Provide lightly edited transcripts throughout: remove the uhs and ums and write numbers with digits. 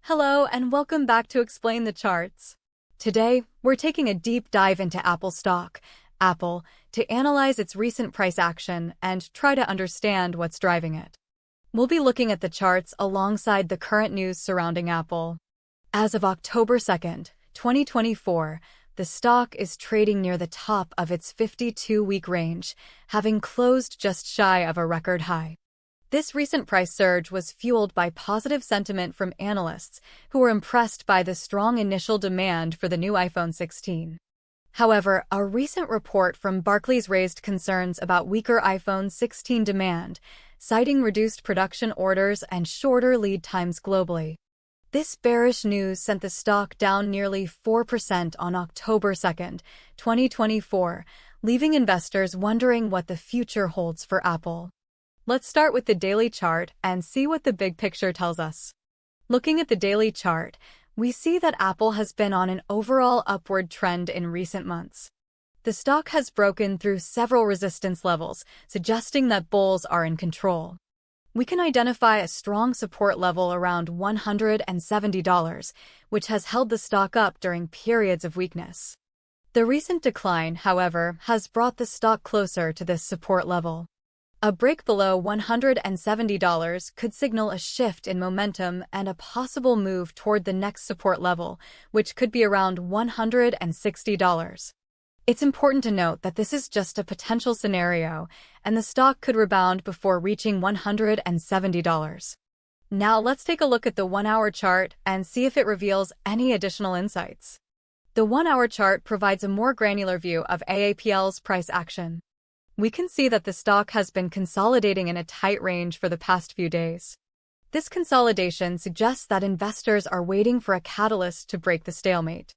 Hello and welcome back to Explain the Charts. Today, we're taking a deep dive into Apple stock, Apple, to analyze its recent price action and try to understand what's driving it. We'll be looking at the charts alongside the current news surrounding Apple. As of October 2nd, 2024, the stock is trading near the top of its 52-week range, having closed just shy of a record high. This recent price surge was fueled by positive sentiment from analysts who were impressed by the strong initial demand for the new iPhone 16. However, a recent report from Barclays raised concerns about weaker iPhone 16 demand, citing reduced production orders and shorter lead times globally. This bearish news sent the stock down nearly 4% on October 2nd, 2024, leaving investors wondering what the future holds for Apple. Let's start with the daily chart and see what the big picture tells us. Looking at the daily chart, we see that Apple has been on an overall upward trend in recent months. The stock has broken through several resistance levels, suggesting that bulls are in control. We can identify a strong support level around $170, which has held the stock up during periods of weakness. The recent decline, however, has brought the stock closer to this support level. A break below $170 could signal a shift in momentum and a possible move toward the next support level, which could be around $160. It's important to note that this is just a potential scenario, and the stock could rebound before reaching $170. Now let's take a look at the 1-hour chart and see if it reveals any additional insights. The 1-hour chart provides a more granular view of AAPL's price action. We can see that the stock has been consolidating in a tight range for the past few days. This consolidation suggests that investors are waiting for a catalyst to break the stalemate.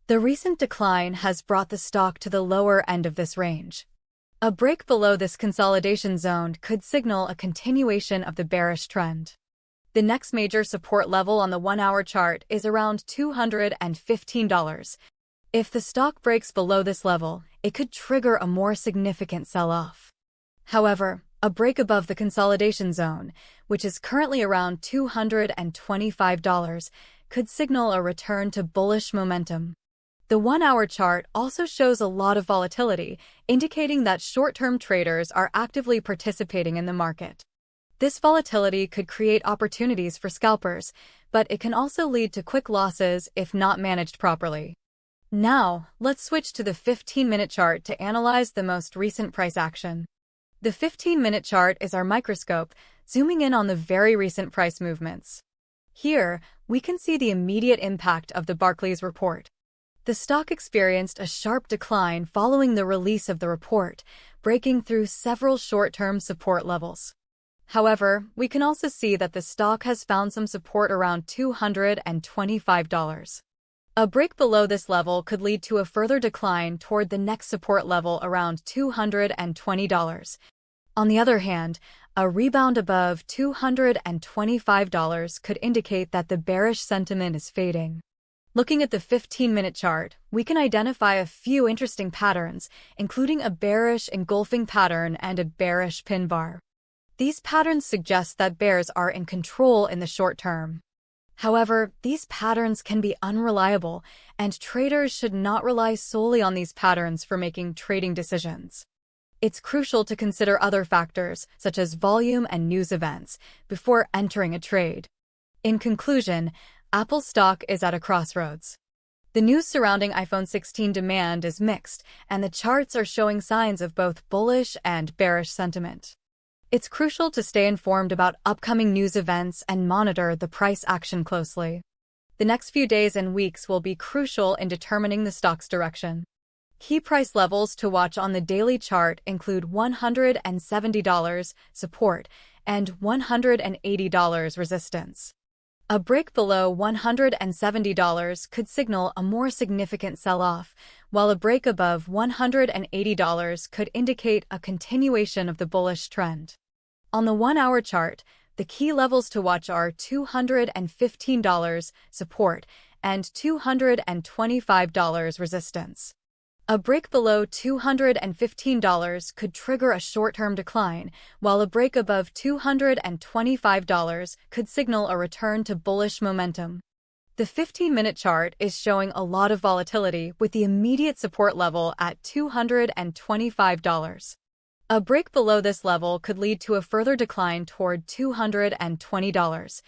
The recent decline has brought the stock to the lower end of this range. A break below this consolidation zone could signal a continuation of the bearish trend. The next major support level on the 1-hour chart is around $215. If the stock breaks below this level, it could trigger a more significant sell-off. However, a break above the consolidation zone, which is currently around $225, could signal a return to bullish momentum. The 1-hour chart also shows a lot of volatility, indicating that short-term traders are actively participating in the market. This volatility could create opportunities for scalpers, but it can also lead to quick losses if not managed properly. Now, let's switch to the 15-minute chart to analyze the most recent price action. The 15-minute chart is our microscope, zooming in on the very recent price movements. Here, we can see the immediate impact of the Barclays report. The stock experienced a sharp decline following the release of the report, breaking through several short-term support levels. However, we can also see that the stock has found some support around $225. A break below this level could lead to a further decline toward the next support level around $220. On the other hand, a rebound above $225 could indicate that the bearish sentiment is fading. Looking at the 15-minute chart, we can identify a few interesting patterns, including a bearish engulfing pattern and a bearish pin bar. These patterns suggest that bears are in control in the short term. However, these patterns can be unreliable, and traders should not rely solely on these patterns for making trading decisions. It's crucial to consider other factors, such as volume and news events, before entering a trade. In conclusion, Apple stock is at a crossroads. The news surrounding iPhone 16 demand is mixed, and the charts are showing signs of both bullish and bearish sentiment. It's crucial to stay informed about upcoming news events and monitor the price action closely. The next few days and weeks will be crucial in determining the stock's direction. Key price levels to watch on the daily chart include $170 support and $180 resistance. A break below $170 could signal a more significant sell-off, while a break above $180 could indicate a continuation of the bullish trend. On the 1-hour chart, the key levels to watch are $215 support and $225 resistance. A break below $215 could trigger a short-term decline, while a break above $225 could signal a return to bullish momentum. The 15-minute chart is showing a lot of volatility with the immediate support level at $225. A break below this level could lead to a further decline toward $220.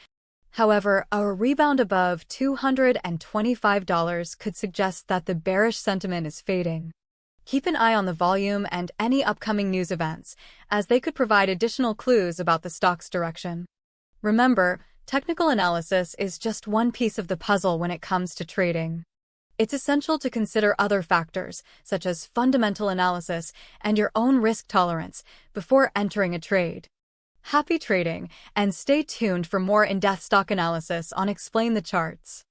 However, a rebound above $225 could suggest that the bearish sentiment is fading. Keep an eye on the volume and any upcoming news events, as they could provide additional clues about the stock's direction. Remember, technical analysis is just one piece of the puzzle when it comes to trading. It's essential to consider other factors, such as fundamental analysis and your own risk tolerance, before entering a trade. Happy trading, and stay tuned for more in-depth stock analysis on Explain the Charts.